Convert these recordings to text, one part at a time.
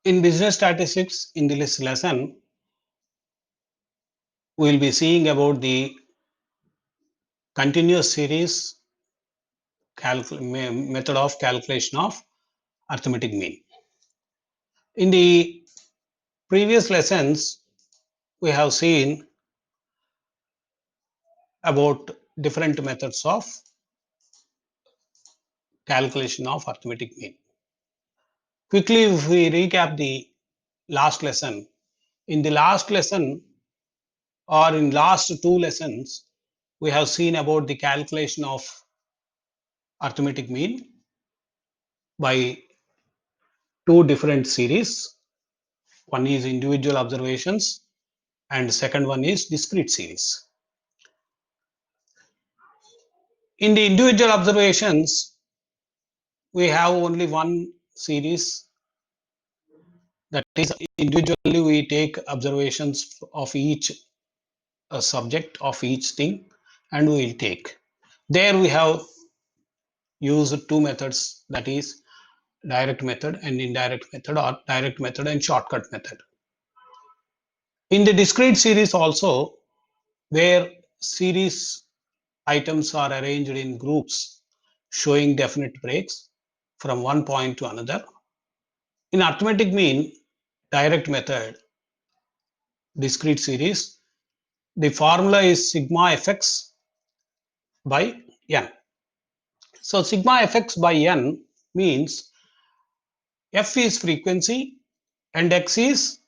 In business statistics, in this lesson, we will be seeing about the continuous series method of calculation of arithmetic mean. In the previous lessons, we have seen about different methods of calculation of arithmetic mean. Quickly, if we recap the last lesson, in the last lesson or in last two lessons, we have seen about the calculation of arithmetic mean by two different series. One is individual observations and second one is discrete series. In the individual observations, we have only one series, that is individually we take observations of each subject of each thing and we will take. There we have used two methods, that is direct method and indirect method, or direct method and shortcut method. In the discrete series also, where series items are arranged in groups showing definite breaks from one point to another. In arithmetic mean, direct method, discrete series, the formula is sigma fx by n. So sigma fx by n means f is frequency and x is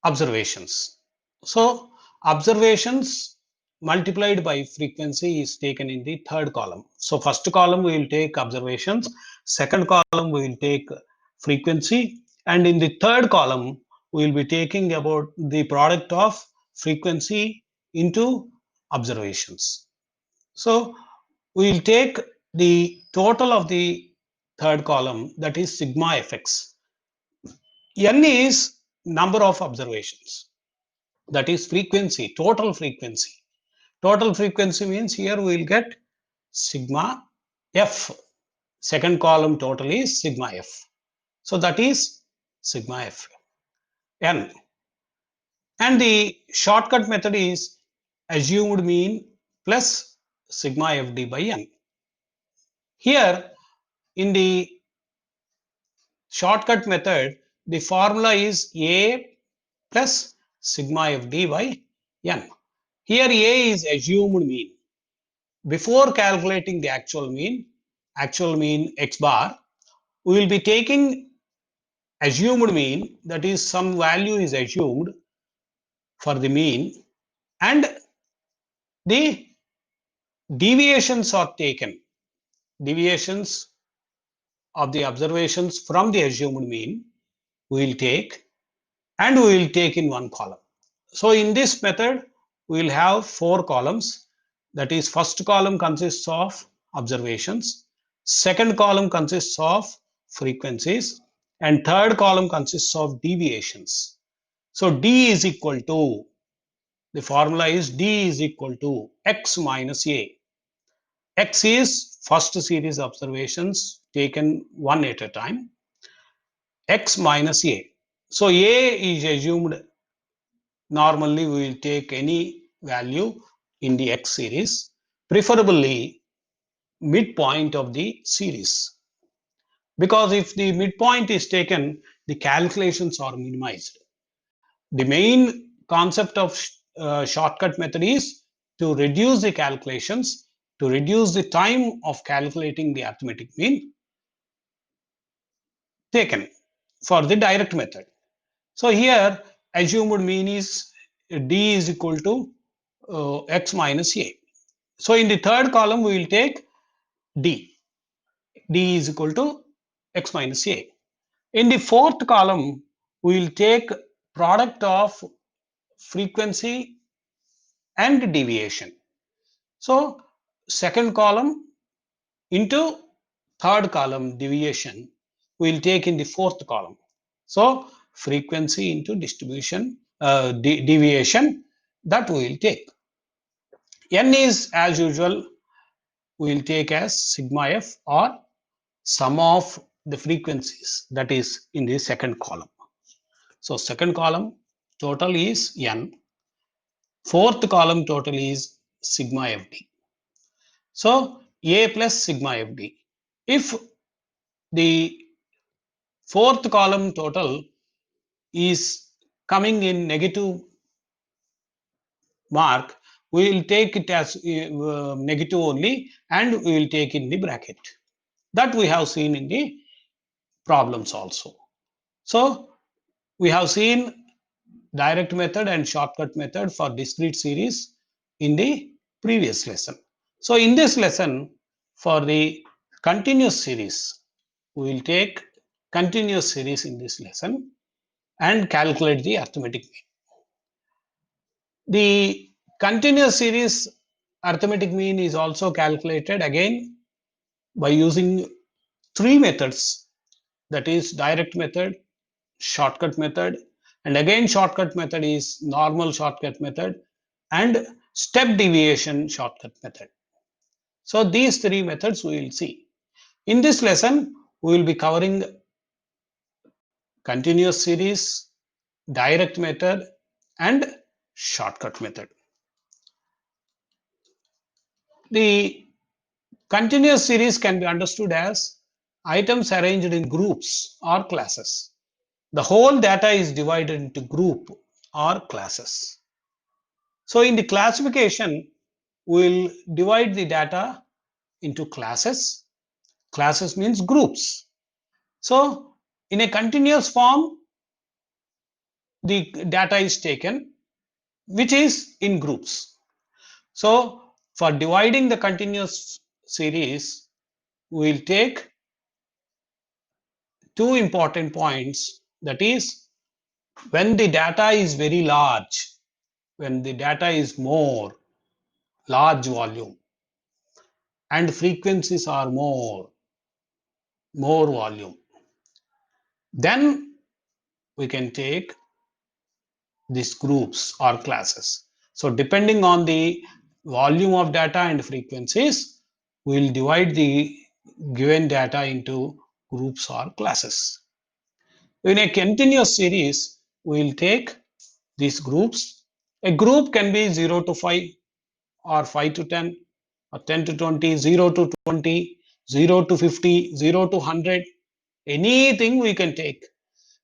observations. So observations multiplied by frequency is taken in the third column. So first column we will take observations, second column we will take frequency, and in the third column we will be taking about the product of frequency into observations. So we will take the total of the third column, that is sigma fx. N is number of observations, that is frequency, total frequency. Total frequency means here we will get sigma f. Second column total is sigma f. So that is sigma f n. And the shortcut method is assumed mean plus sigma fd by n. Here in the shortcut method, the formula is a plus sigma fd by n. Here a is assumed mean. Before calculating the actual mean x bar, we will be taking assumed mean, that is some value is assumed for the mean, and the deviations are taken. Deviations of the observations from the assumed mean we will take, and we will take in one column. So in this method, we will have four columns. That is, first column consists of observations, second column consists of frequencies, and third column consists of deviations. So D is equal to, the formula is D is equal to x minus a. X is first series observations taken one at a time, x minus a. So a is assumed. Normally we will take any value in the x series, preferably midpoint of the series, because if the midpoint is taken, the calculations are minimized. The main concept of shortcut method is to reduce the calculations, to reduce the time of calculating the arithmetic mean taken for the direct method. So here assumed mean is D is equal to x minus a. So in the third column we will take D. D is equal to x minus a. In the fourth column we will take product of frequency and deviation. So second column into third column deviation we will take in the fourth column. So frequency into distribution deviation, that we will take. N is as usual we will take as sigma f, or sum of the frequencies, that is in the second column. So second column total is n, fourth column total is sigma fd. So A plus sigma fd. If the fourth column total is coming in negative mark, we will take it as negative only, and we will take in the bracket. That we have seen in the problems also. So we have seen direct method and shortcut method for discrete series in the previous lesson. So in this lesson, for the continuous series, we will take continuous series in this lesson and calculate the arithmetic mean. The continuous series arithmetic mean is also calculated again by using three methods, that is direct method, shortcut method, and again shortcut method is normal shortcut method, and step deviation shortcut method. So these three methods we will see. In this lesson, we will be covering continuous series, direct method, and shortcut method. The continuous series can be understood as items arranged in groups or classes. The whole data is divided into group or classes. So in the classification, we'll divide the data into classes. Classes means groups. So in a continuous form, the data is taken, which is in groups. So for dividing the continuous series, we'll take two important points. That is, when the data is very large, when the data is more large volume, and frequencies are more volume, then we can take these groups or classes. So depending on the volume of data and frequencies, we will divide the given data into groups or classes. In a continuous series, we will take these groups. A group can be 0 to 5 or 5 to 10 or 10 to 20, 0 to 20, 0 to 50, 0 to 100. Anything we can take.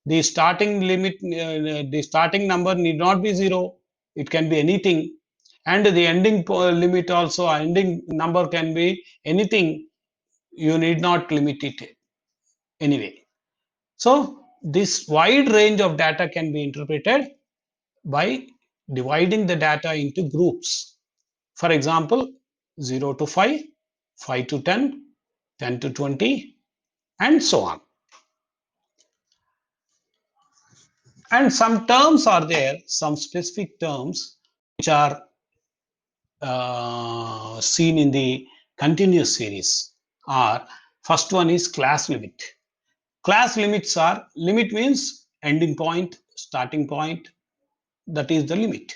The starting limit, the starting number need not be 0. It can be anything. And the ending limit also, ending number can be anything. You need not limit it anyway. So this wide range of data can be interpreted by dividing the data into groups. For example, 0 to 5, 5 to 10, 10 to 20, and so on. And some terms are there, some specific terms which are seen in the continuous series. First one is class limit. Class limits are, limit means ending point, starting point, that is the limit.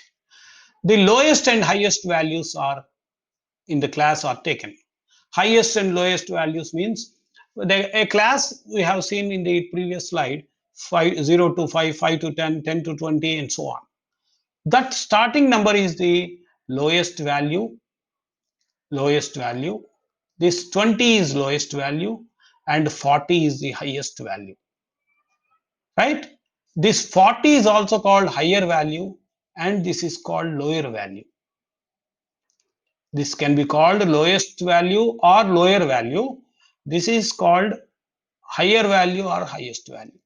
The lowest and highest values are in the class are taken. Highest and lowest values means a class we have seen in the previous slide, 0 to 5, 5 to 10, 10 to 20, and so on. That starting number is the lowest value. This 20 is lowest value and 40 is the highest value. Right? This 40 is also called higher value and this is called lower value. This can be called lowest value or lower value. This is called higher value or highest value.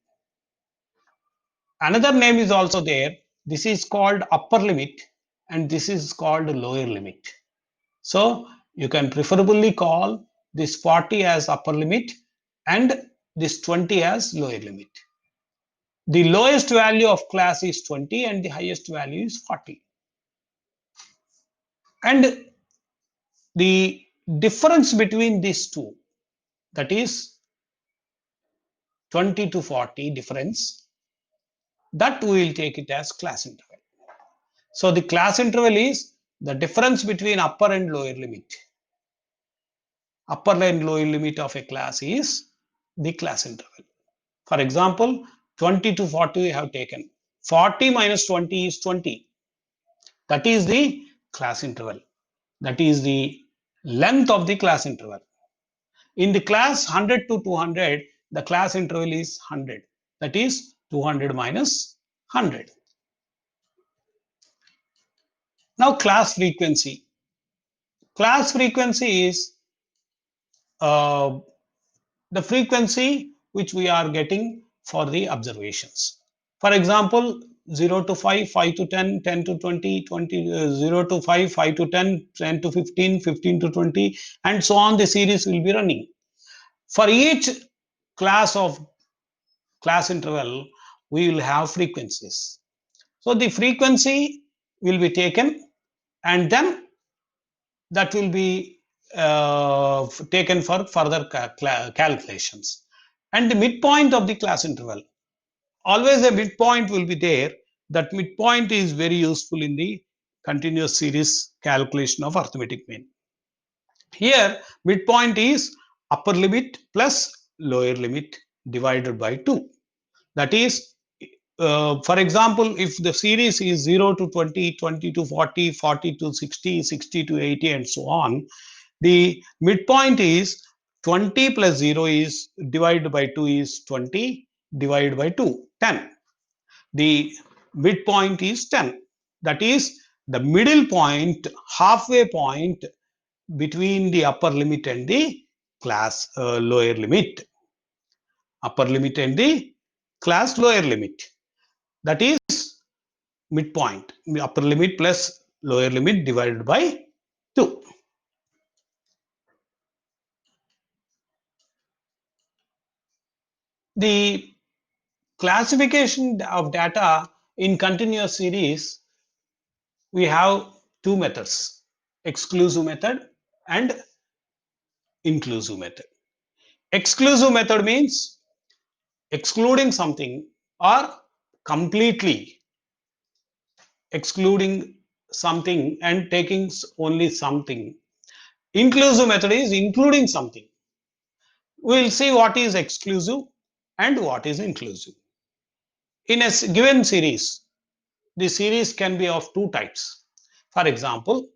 Another name is also there. This is called upper limit and this is called lower limit. So you can preferably call this 40 as upper limit and this 20 as lower limit. The lowest value of class is 20 and the highest value is 40. And the difference between these two, that is 20 to 40 difference, that we will take it as class interval. So the class interval is the difference between upper and lower limit. Upper and lower limit of a class is the class interval. For example, 20 to 40 we have taken. 40 minus 20 is 20. That is the class interval. That is the length of the class interval. In the class 100 to 200, the class interval is 100. That is 200 minus 100. Now class frequency. Class frequency is uh, the frequency which we are getting for the observations. For example, 0 to 5, 5 to 10, 10 to 20, 20 0 to 5, 5 to 10, 10 to 15, 15 to 20, and so on. The series will be running. For each class of class interval, we will have frequencies. So the frequency will be taken, and then that will be taken for further calculations. And the midpoint of the class interval, always a midpoint will be there. That midpoint is very useful in the continuous series calculation of arithmetic mean. Here midpoint is upper limit plus lower limit divided by 2. That is, for example, if the series is 0 to 20, 20 to 40, 40 to 60, 60 to 80, and so on, the midpoint is 20 plus 0 is divided by 2 is 20, divided by 2, 10. The midpoint is 10. That is the middle point, halfway point between the upper limit and the class lower limit. Upper limit and the class lower limit. That is midpoint. Upper limit plus lower limit divided by 2. The classification of data in continuous series, we have two methods: exclusive method and inclusive method. Exclusive method means excluding something or completely excluding something and taking only something. Inclusive method is including something. We will see what is exclusive and what is inclusive. In a given series, the series can be of two types. For example,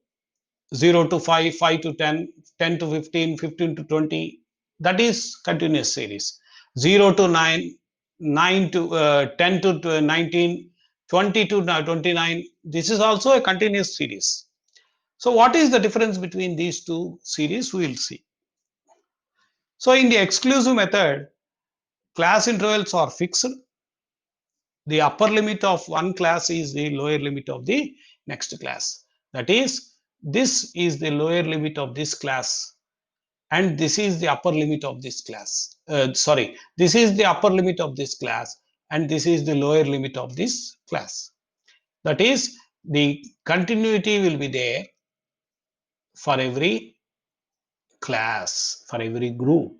0 to 5, 5 to 10, 10 to 15, 15 to 20, that is continuous series. 0 to 9, 9 to 10 to 19, 20 to 29, this is also a continuous series. So what is the difference between these two series? We will see. So in the exclusive method, class intervals are fixed. The upper limit of one class is the lower limit of the next class. That is, this is the lower limit of this class and this is the upper limit of this class. This is the upper limit of this class and this is the lower limit of this class. That is, the continuity will be there for every class, for every group.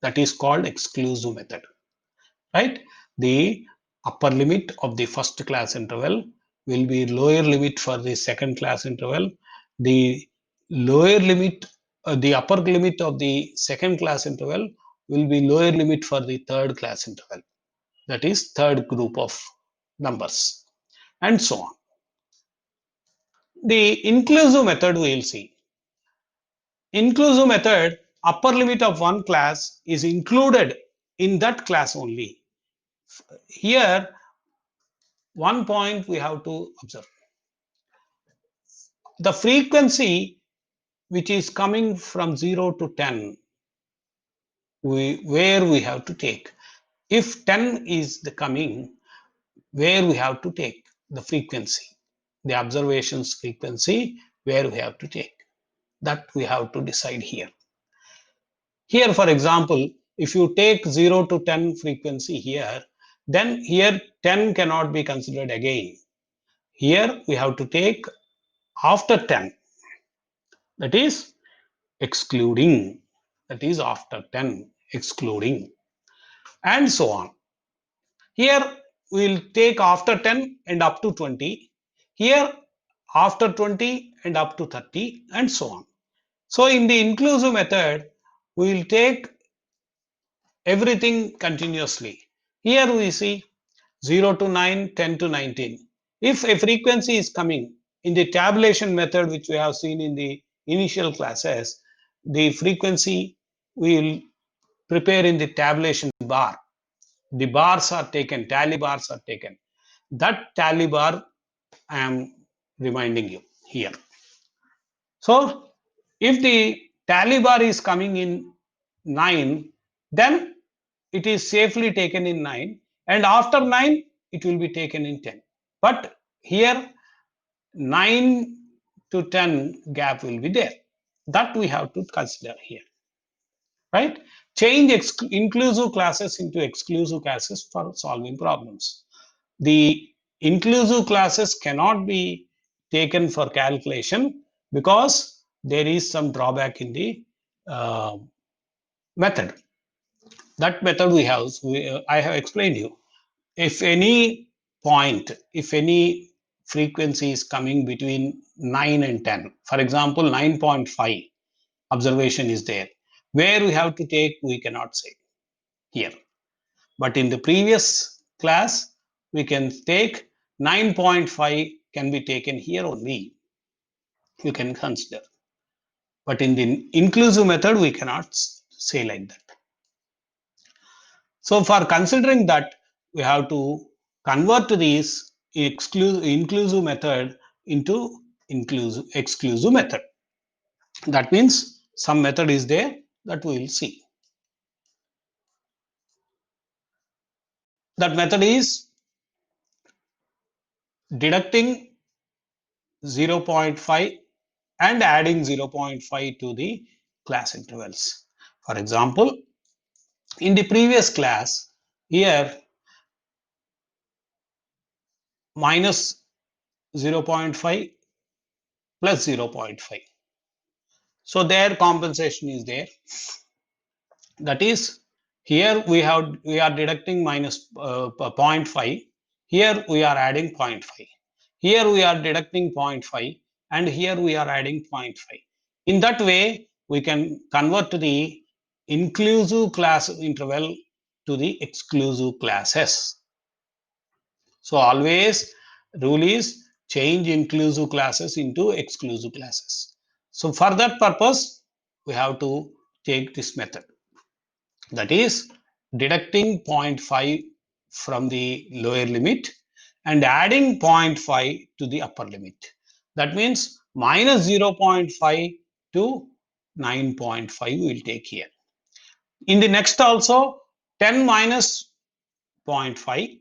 That is called exclusive method, right? The upper limit of the first class interval will be lower limit for the second class interval. The lower limit, the upper limit of the second class interval will be lower limit for the third class interval. That is third group of numbers, and so on. The inclusive method we will see. Inclusive method, upper limit of one class is included in that class only. Here, one point we have to observe. The frequency which is coming from 0 to 10, where we have to take. If 10 is the coming, where we have to take the frequency, the observations frequency, where we have to take. That we have to decide here. Here, for example, if you take 0 to 10 frequency here, then here 10 cannot be considered again. Here we have to take after 10. That is excluding. That is after 10, excluding, and so on. Here we will take after 10 and up to 20. Here after 20 and up to 30, and so on. So in the inclusive method, we will take everything continuously. Here we see 0 to 9, 10 to 19. If a frequency is coming in the tabulation method, which we have seen in the initial classes, the frequency we will prepare in the tabulation bar. The bars are taken, tally bars are taken. That tally bar I am reminding you here. So if the tally bar is coming in 9, then it is safely taken in 9, and after 9 it will be taken in 10. But here 9 to 10 gap will be there. That we have to consider here, right? Change inclusive classes into exclusive classes for solving problems. The inclusive classes cannot be taken for calculation because there is some drawback in the method. That method I have explained you. If any point, if any frequency is coming between 9 and 10, for example 9.5 observation is there, where we have to take, we cannot say here. But in the previous class, we can take 9.5 can be taken here only. You can consider. But in the inclusive method, we cannot say like that. So for considering that, we have to convert these inclusive method into exclusive method. That means some method is there that we will see. That method is deducting 0.5 and adding 0.5 to the class intervals. For example, in the previous class, here minus 0.5 plus 0.5. So their compensation is there. That is, here we are deducting minus 0.5. Here we are adding 0.5. Here we are deducting 0.5, and here we are adding 0.5. In that way, we can convert the inclusive class interval to the exclusive classes. So always rule is change inclusive classes into exclusive classes. So for that purpose, we have to take this method. That is deducting 0.5 from the lower limit and adding 0.5 to the upper limit. That means minus 0.5 to 9.5 we will take here. In the next also 10 minus 0.5,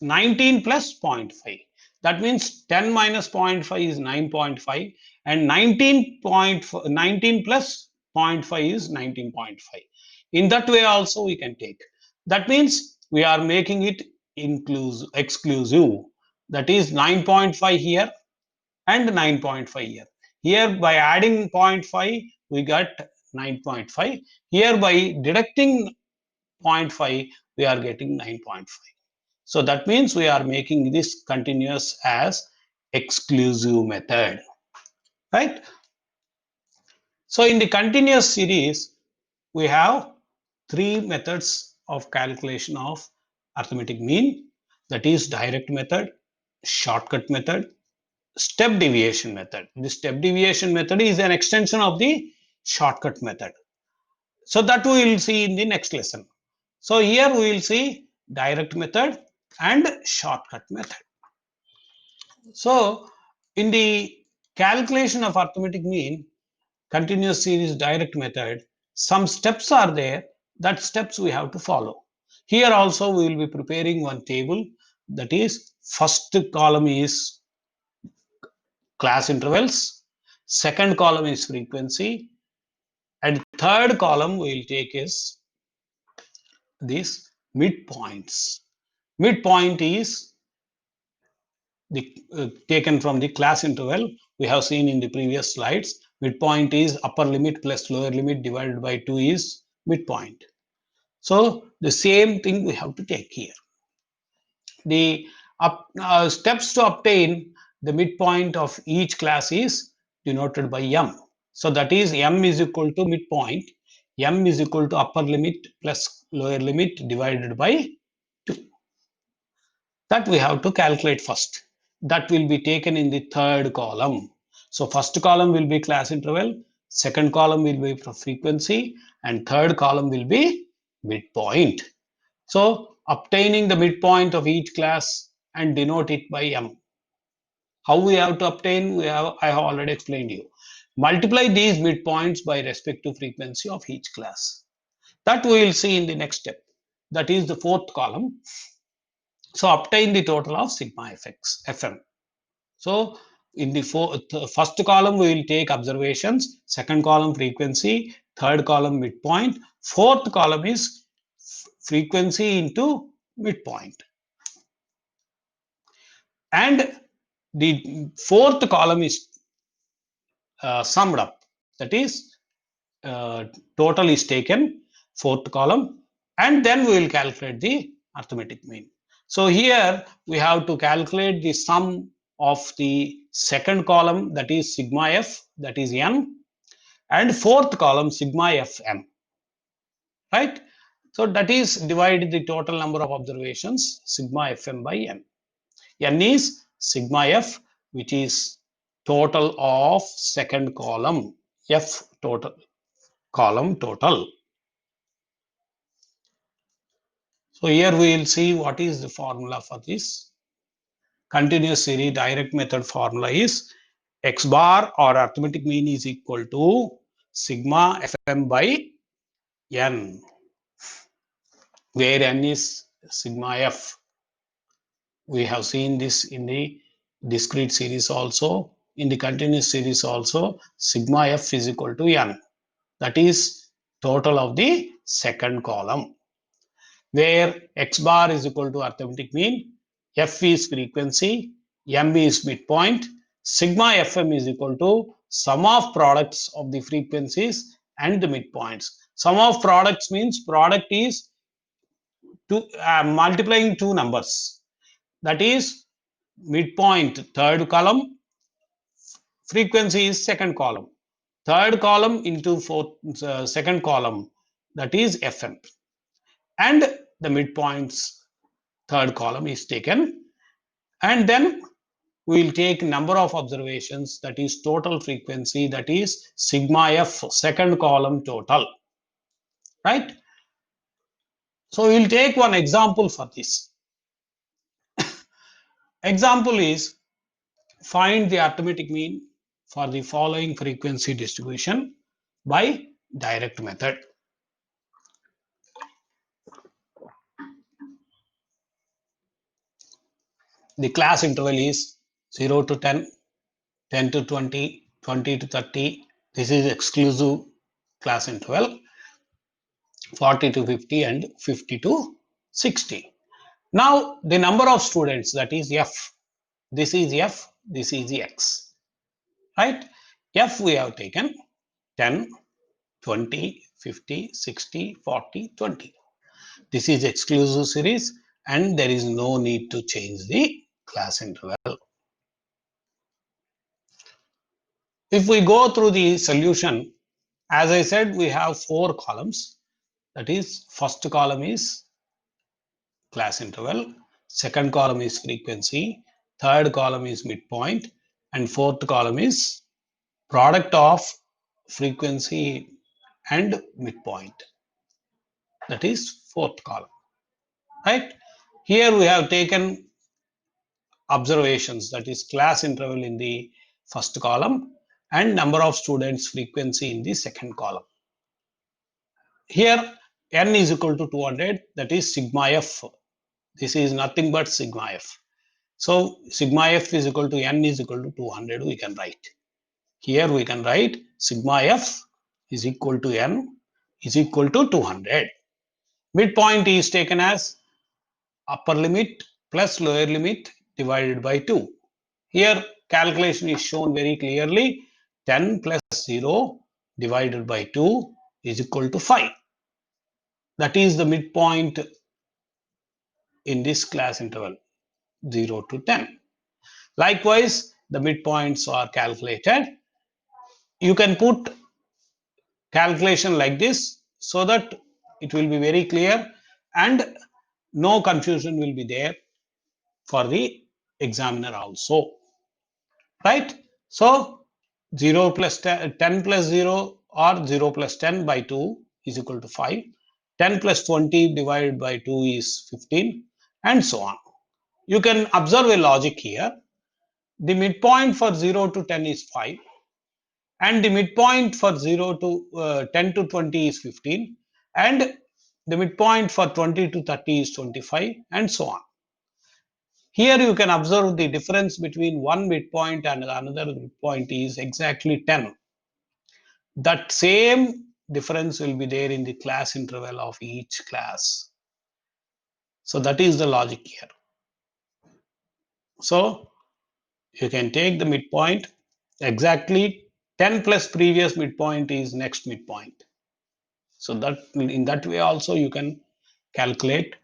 19 plus 0.5. That means 10 minus 0.5 is 9.5 and 19 plus 0.5 is 19.5. In that way also we can take. That means we are making it exclusive. That is 9.5 here and 9.5 here. Here by adding 0.5 we got 9.5. Here by deducting 0.5 we are getting 9.5. So that means we are making this continuous as exclusive method, right? So in the continuous series, we have three methods of calculation of arithmetic mean. That is direct method, shortcut method, step deviation method. The step deviation method is an extension of the shortcut method. So that we will see in the next lesson. So here we will see direct method and shortcut method. So in the calculation of arithmetic mean, continuous series direct method, some steps are there. That steps we have to follow. Here also we will be preparing one table. That is, first column is class intervals, second column is frequency, and third column we will take is these midpoints. Midpoint is taken from the class interval. We have seen in the previous slides. Midpoint is upper limit plus lower limit divided by 2 is midpoint. So the same thing we have to take here. The steps to obtain the midpoint of each class is denoted by m. So that is m is equal to midpoint. m is equal to upper limit plus lower limit divided by 2. That we have to calculate first. That will be taken in the third column. So first column will be class interval, second column will be frequency, and third column will be midpoint. So obtaining the midpoint of each class and denote it by m. How we have to obtain? I have already explained you. Multiply these midpoints by respective frequency of each class. That we will see in the next step. That is the fourth column. So obtain the total of sigma fm. So in the first column we will take observations, second column frequency, third column midpoint, fourth column is frequency into midpoint. And the fourth column is summed up. That is total is taken, fourth column, and then we will calculate the arithmetic mean. So here we have to calculate the sum of the second column, that is sigma f, that is n, and fourth column sigma fm, right? So that is divide the total number of observations sigma fm by n. N is sigma f, which is total of second column, f total, column total. So here we will see what is the formula for this. Continuous series direct method formula is x bar or arithmetic mean is equal to sigma fm by n, where n is sigma f. We have seen this in the discrete series also. In the continuous series also, sigma f is equal to n. That is total of the second column, where x bar is equal to arithmetic mean, f is frequency, m is midpoint, sigma fm is equal to sum of products of the frequencies and the midpoints. Sum of products means product is multiplying two numbers. That is midpoint third column, frequency is second column. Third column into second column, that is fm. And the midpoints third column is taken, and then we will take number of observations, that is total frequency, that is sigma f second column total, right? So we will take one example for this. Example is find the arithmetic mean for the following frequency distribution by direct method. The class interval is 0 to 10, 10 to 20, 20 to 30. This is exclusive class interval. 40 to 50 and 50 to 60. Now the number of students, that is f. This is f, this is x, right? F we have taken 10, 20, 50, 60, 40, 20. This is exclusive series and there is no need to change the class interval. If we go through the solution, as I said, we have four columns. That is, first column is class interval, second column is frequency, third column is midpoint, and fourth column is product of frequency and midpoint. That is fourth column, right? Here we have taken observations, that is class interval in the first column and number of students frequency in the second column. Here n is equal to 200, that is sigma f. This is nothing but sigma f. So sigma f is equal to n is equal to 200, we can write. Here we can write sigma f is equal to n is equal to 200. Midpoint is taken as upper limit plus lower limit divided by 2. Here calculation is shown very clearly. 10 plus 0 divided by 2 is equal to 5. That is the midpoint in this class interval 0 to 10. Likewise, the midpoints are calculated. You can put calculation like this. so that it will be very clear and no confusion will be there for the examiner also, right? So 0 plus 10, 10 plus 0 or 0 plus 10 by 2 is equal to 5. 10 plus 20 divided by 2 is 15, and so on. You can observe a logic here. The midpoint for 0 to 10 is 5, and the midpoint for 0 to 10 to 20 is 15, and the midpoint for 20 to 30 is 25, and so on. Here you can observe the difference between one midpoint and another midpoint is exactly 10. That same difference will be there in the class interval of each class. So that is the logic here. So you can take the midpoint, exactly 10 plus previous midpoint is next midpoint. So that in that way also you can calculate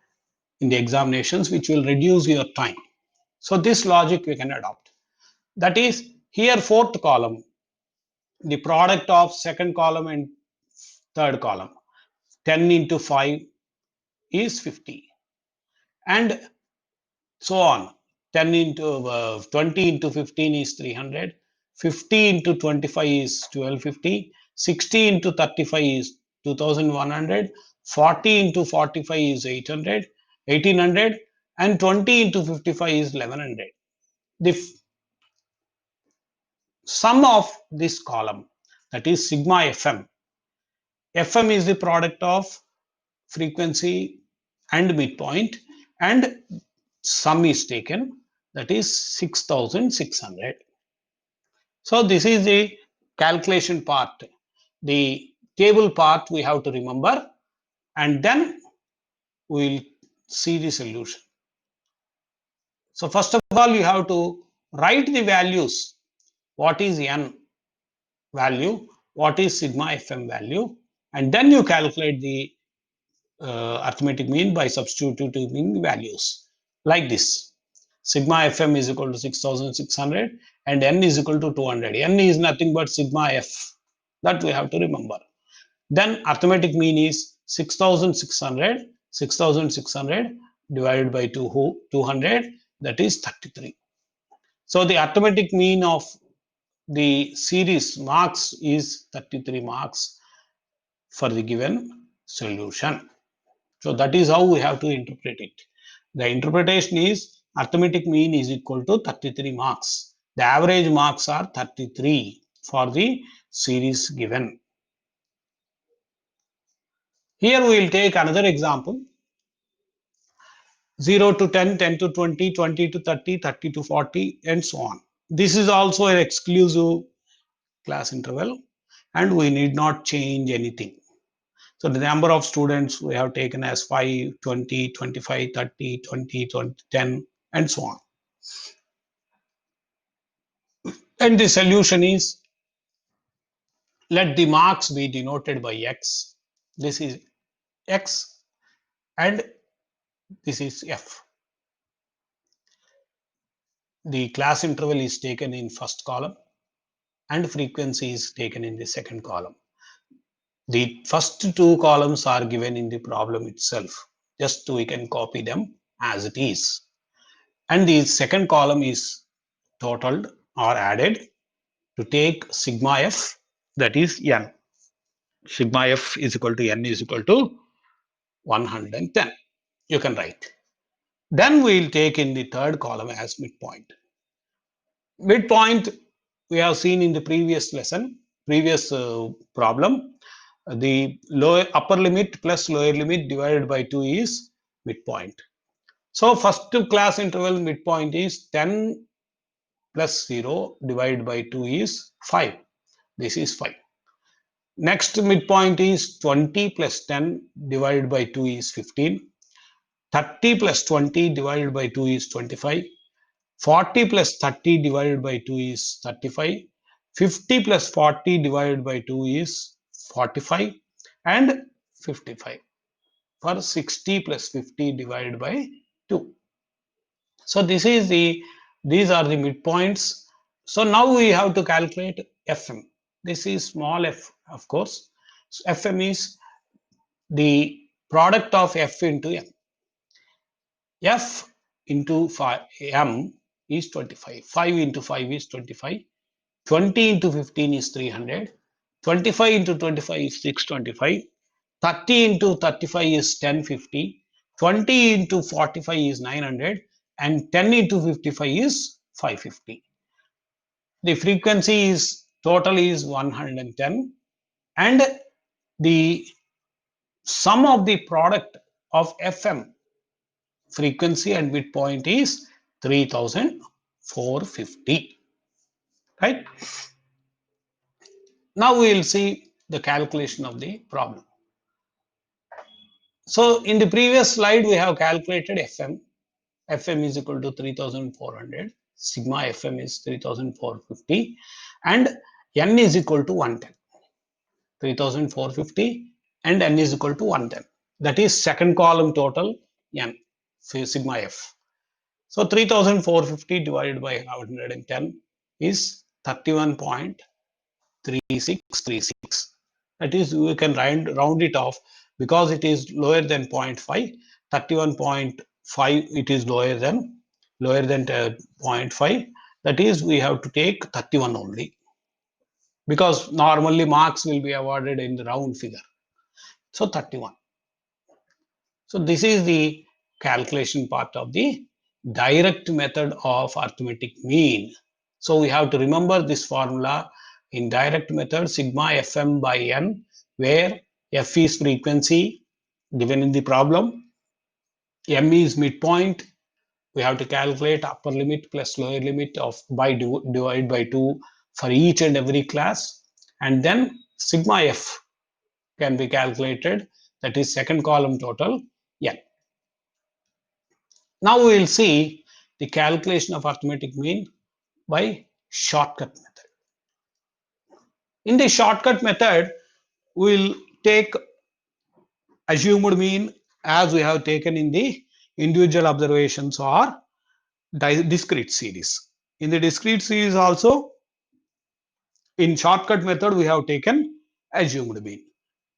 in the examinations, which will reduce your time. So this logic we can adopt. That is, here fourth column, the product of second column and third column, 10 into 5 is 50, and so on. 10 into 20 into 15 is 300, 50 into 25 is 1250, 60 into 35 is 2100, 40 into 45 is 800, 1800, and 20 into 55 is 1100. The sum of this column, that is sigma fm. Fm is the product of frequency and midpoint, and sum is taken, that is 6600. So this is the calculation part. The table part we have to remember, and then we will see the solution. So first of all, you have to write the values. What is n value? What is sigma fm value? And then you calculate the arithmetic mean by substituting values like this. Sigma fm is equal to 6600 and n is equal to 200. N is nothing but sigma f. That we have to remember. Then arithmetic mean is 6600. 6600 divided by 200, that is 33. So the arithmetic mean of the series marks is 33 marks for the given solution. So that is how we have to interpret it. The interpretation is arithmetic mean is equal to 33 marks. The average marks are 33 for the series given. Here we will take another example. 0 to 10, 10 to 20, 20 to 30, 30 to 40, and so on. This is also an exclusive class interval, and we need not change anything. So the number of students we have taken as 5, 20, 25, 30, 20, 20, 10, and so on. And the solution is, let the marks be denoted by x. This is x and this is f. The class interval is taken in first column and frequency is taken in the second column. The first two columns are given in the problem itself. Just we can copy them as it is. And the second column is totaled or added to take sigma f, that is n. Sigma f is equal to n is equal to 110. You can write. Then we will take in the third column as midpoint. Midpoint we have seen in the previous lesson, previous problem. The upper limit plus lower limit divided by 2 is midpoint. So first class interval midpoint is 10 plus 0 divided by 2 is 5. This is 5. Next midpoint is 20 plus 10 divided by 2 is 15. 30 plus 20 divided by 2 is 25. 40 plus 30 divided by 2 is 35. 50 plus 40 divided by 2 is 45, and 55 for 60 plus 50 divided by 2. So these are the midpoints. So now we have to calculate Fm. This is small f, of course. So Fm is the product of F into M. F into M is 25. 5 into 5 is 25. 20 into 15 is 300. 25 into 25 is 625. 30 into 35 is 1050. 20 into 45 is 900. And 10 into 55 is 550. The frequency is total is 110. And the sum of the product of FM frequency and midpoint is 3450, right? Now we will see the calculation of the problem. So in the previous slide we have calculated FM. FM is equal to 3400, sigma FM is 3450, and N is equal to 110. 3450 and N is equal to 110. That is second column total N, sigma F. So 3450 divided by 110 is 31.3636. That is, we can round it off because it is lower than 0.5. 31.5 it is lower than 0.5. That is, we have to take 31 only, because normally marks will be awarded in the round figure. So 31. So this is the calculation part of the direct method of arithmetic mean. So we have to remember this formula. In direct method, sigma Fm by N, where F is frequency given in the problem, M is midpoint. We have to calculate upper limit plus lower limit of divide by 2 for each and every class, and then sigma F can be calculated, that is second column total N. Now we will see the calculation of arithmetic mean by shortcut method. In the shortcut method, we will take assumed mean as we have taken in the individual observations or discrete series. In the discrete series also, in shortcut method we have taken assumed mean.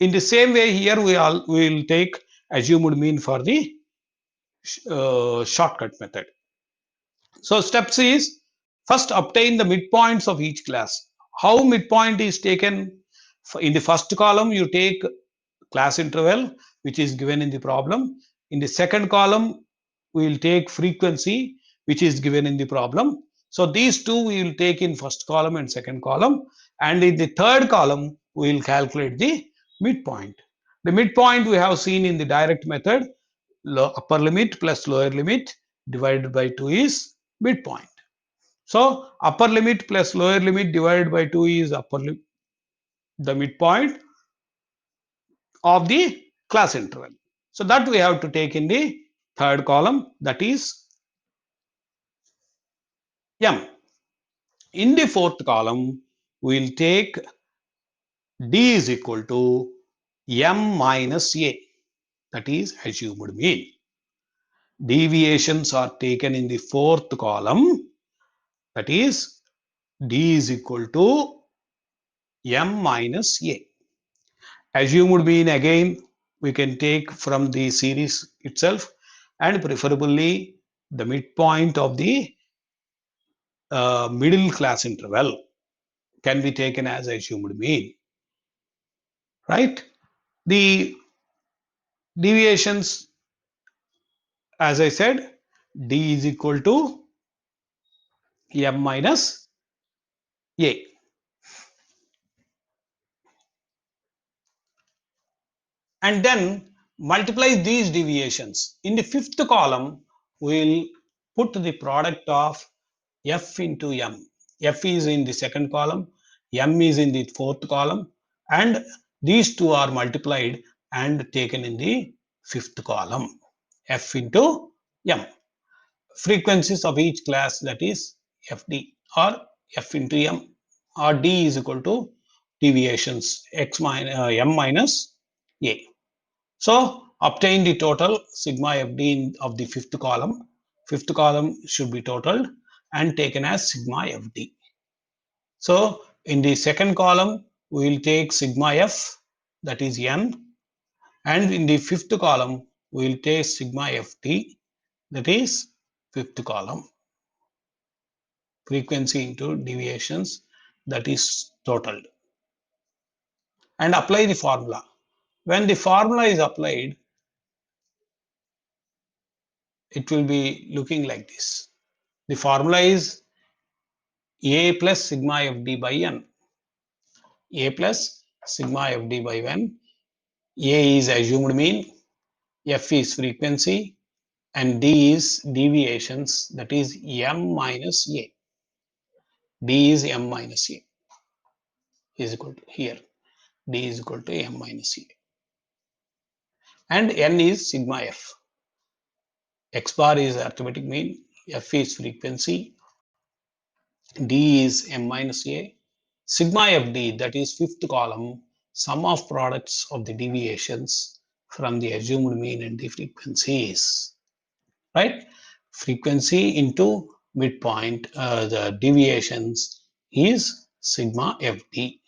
In the same way here we will take assumed mean for the shortcut method. So step C is first obtain the midpoints of each class. How midpoint is taken? In the first column you take class interval which is given in the problem. In the second column we will take frequency which is given in the problem. So these two we will take in first column and second column, and in the third column we will calculate the midpoint. The midpoint we have seen in the direct method, upper limit plus lower limit divided by 2 is midpoint. So upper limit plus lower limit divided by 2 is the midpoint of the class interval. So that we have to take in the third column, that is M. In the fourth column, we will take D is equal to M minus A, that is assumed mean. Deviations are taken in the fourth column, that is D is equal to M minus A. Assumed mean again we can take from the series itself, and preferably the midpoint of the middle class interval can be taken as assumed mean, right? The deviations, as I said, D is equal to M minus A. And then multiply these deviations. In the fifth column, we will put the product of F into M. F is in the second column, M is in the fourth column, and these two are multiplied and taken in the fifth column. F into M. Frequencies of each class, that is FD or F into M, or D is equal to deviations M minus A. So obtain the total sigma FD of the fifth column. Fifth column should be totaled and taken as sigma FD. So in the second column, we will take sigma F, that is N. And in the fifth column, we will take sigma ft, that is fifth column, frequency into deviations, that is totaled, and apply the formula. When the formula is applied, it will be looking like this. The formula is A plus sigma fd by n. A plus sigma fd by n. A is assumed mean, F is frequency, and D is deviations, that is M minus A. D is M minus A is equal to here. D is equal to M minus A. And N is sigma F. X bar is arithmetic mean, F is frequency, D is M minus A. Sigma FD, that is fifth column, sum of products of the deviations from the assumed mean and the frequencies, right? Frequency into midpoint, the deviations is sigma FD.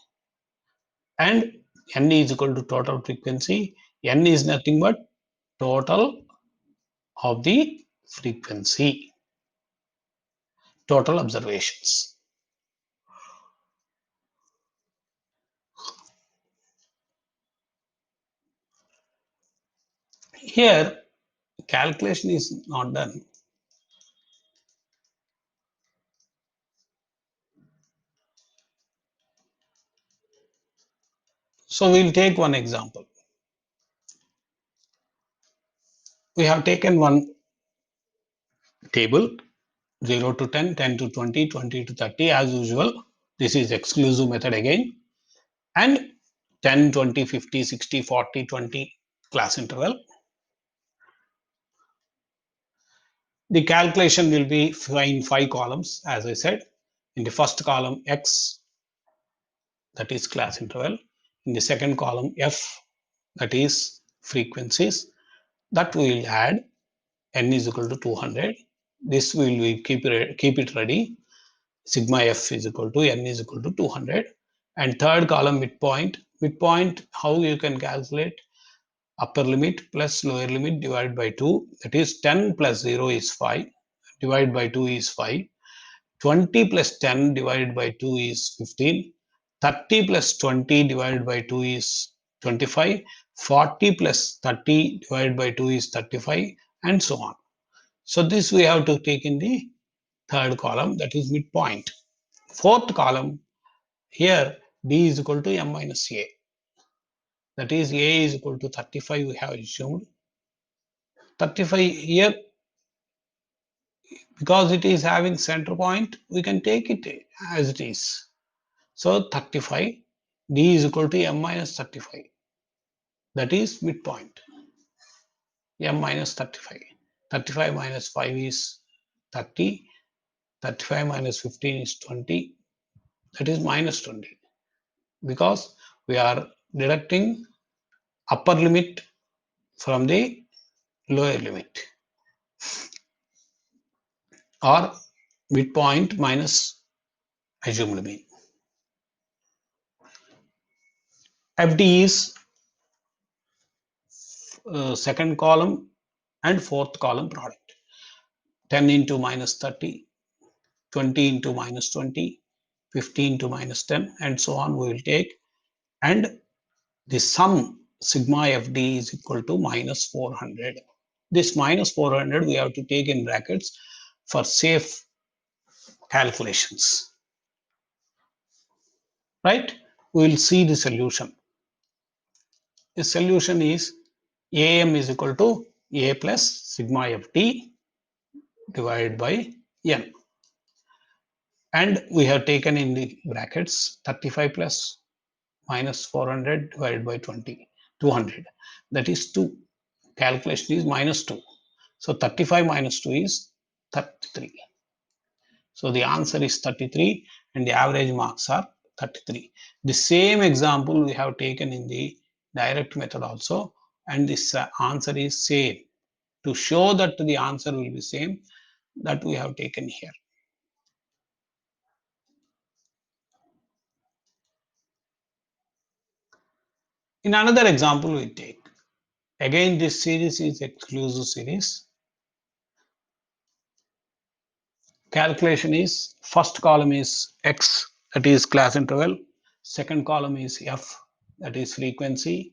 And N is equal to total frequency. N is nothing but total of the frequency, total observations. Here, calculation is not done. So we'll take one example. We have taken one table 0 to 10, 10 to 20, 20 to 30 as usual. This is exclusive method again. And 10, 20, 50, 60, 40, 20 class interval. The calculation will be in 5 columns, as I said. In the first column, X, that is class interval. In the second column, F, that is frequencies. That we will add n is equal to 200. This will we keep it ready. Sigma f is equal to n is equal to 200. And third column midpoint. Midpoint, how you can calculate? Upper limit plus lower limit divided by 2. That is 10 plus 0 is 5. Divided by 2 is 5. 20 plus 10 divided by 2 is 15. 30 plus 20 divided by 2 is 25. 40 plus 30 divided by 2 is 35, and so on. So this we have to take in the third column, that is midpoint. Fourth column, here D is equal to M minus A. That is A is equal to 35 we have assumed. 35 here, because it is having center point, we can take it as it is. So 35, D is equal to M minus 35. That is midpoint. M minus 35. 35 minus 5 is 30. 35 minus 15 is 20. That is minus 20. Because we are deducting upper limit from the lower limit, or midpoint minus assumed mean. FD is second column and fourth column product. 10 into minus 30, 20 into minus 20, 15 to minus 10, and so on we will take. And the sum sigma FD is equal to minus 400. This minus 400 we have to take in brackets for safe calculations. Right? We will see the solution. The solution is AM is equal to A plus sigma FD divided by N. And we have taken in the brackets 35 plus minus 400 divided by 20, 200. That is 2. Calculation is minus 2. So 35 minus 2 is 33. So the answer is 33 and the average marks are 33. The same example we have taken in the direct method also, and this answer is same. To show that the answer will be same, that we have taken here. In another example we take Again, this series is exclusive series. Calculation is first column is X, that is class interval. Second column is F, that is frequency.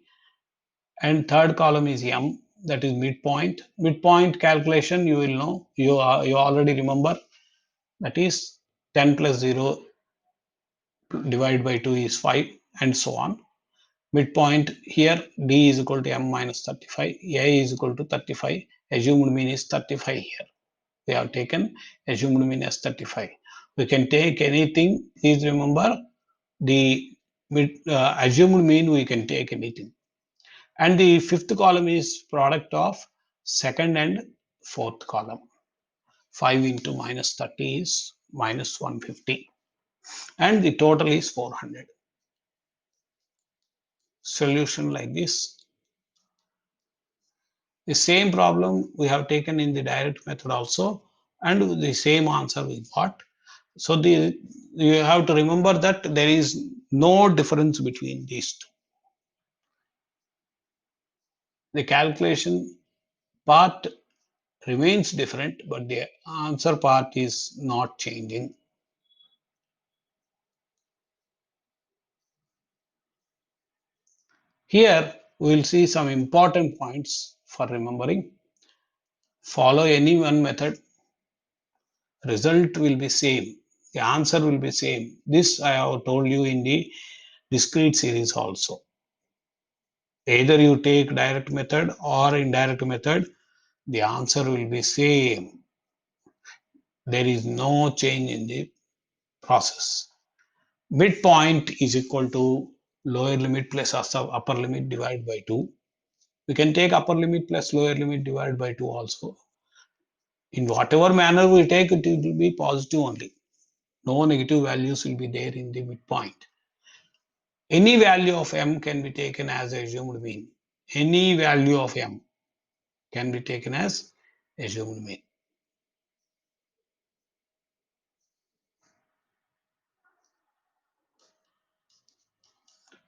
And third column is M, that is midpoint. Midpoint calculation, you will know, you already remember, that is 10 plus 0 divided by 2 is 5, and so on. Midpoint here, D is equal to M minus 35, A is equal to 35, assumed mean is 35 here. We have taken assumed mean as 35. We can take anything. Please remember the assumed mean, we can take anything. And the fifth column is product of second and fourth column. 5 into minus 30 is minus 150. And the total is 400. Solution like this. The same problem we have taken in the direct method also, and the same answer we got. So you have to remember that there is no difference between these two. The calculation part remains different, but the answer part is not changing. Here we will see some important points for remembering. Follow any one method, result will be same, the answer will be same. This I have told you in the discrete series also. Either you take direct method or indirect method, the answer will be same. There is no change in the process. Midpoint is equal to lower limit plus upper limit divided by 2. We can take upper limit plus lower limit divided by 2 also. In whatever manner we take it, it will be positive only. No negative values will be there in the midpoint. Any value of m can be taken as assumed mean. Any value of m can be taken as assumed mean.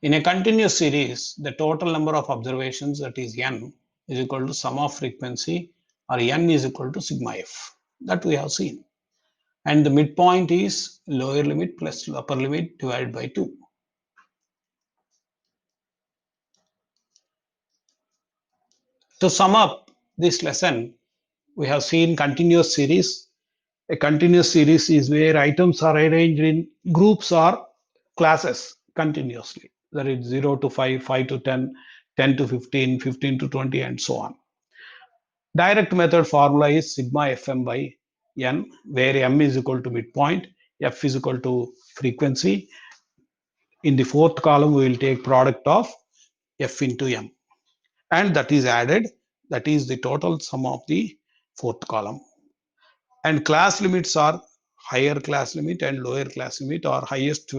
In a continuous series, the total number of observations, that is n, is equal to sum of frequency, or n is equal to sigma f. That we have seen. And the midpoint is lower limit plus upper limit divided by 2. To sum up this lesson, we have seen continuous series. A continuous series is where items are arranged in groups or classes continuously. That is 0 to 5, 5 to 10, 10 to 15, 15 to 20, and so on. Direct method formula is sigma fm by n, where m is equal to midpoint, f is equal to frequency. In the fourth column, we will take product of f into m, and that is added. That is the total sum of the fourth column. And class limits are higher class limit and lower class limit, or highest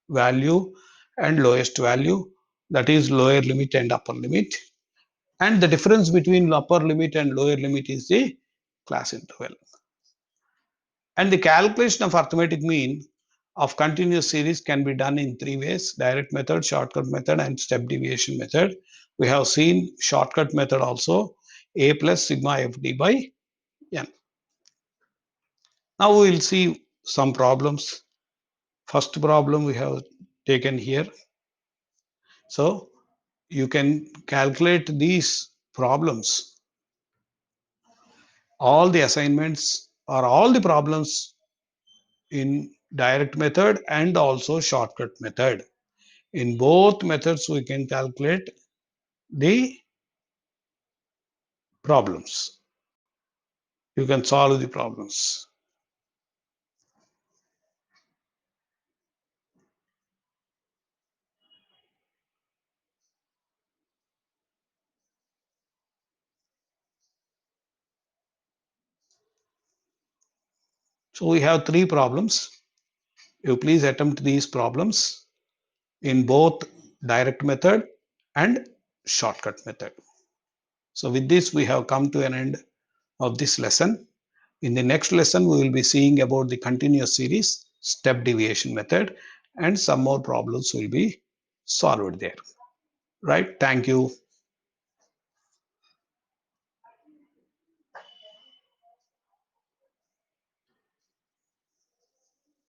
value and lowest value, that is lower limit and upper limit. And the difference between upper limit and lower limit is the class interval. And the calculation of arithmetic mean of continuous series can be done in 3 ways: direct method, shortcut method, and step deviation method. We have seen shortcut method also, a plus sigma fd by n. Now we will see some problems. First problem we have taken here. So you can calculate these problems. All the assignments or all the problems in direct method and also shortcut method. In both methods, we can calculate the problems. You can solve the problems. So we have 3 problems. You please attempt these problems in both direct method and shortcut method. So with this, we have come to an end of this lesson. In the next lesson, we will be seeing about the continuous series, step deviation method, and some more problems will be solved there. Right? Thank you.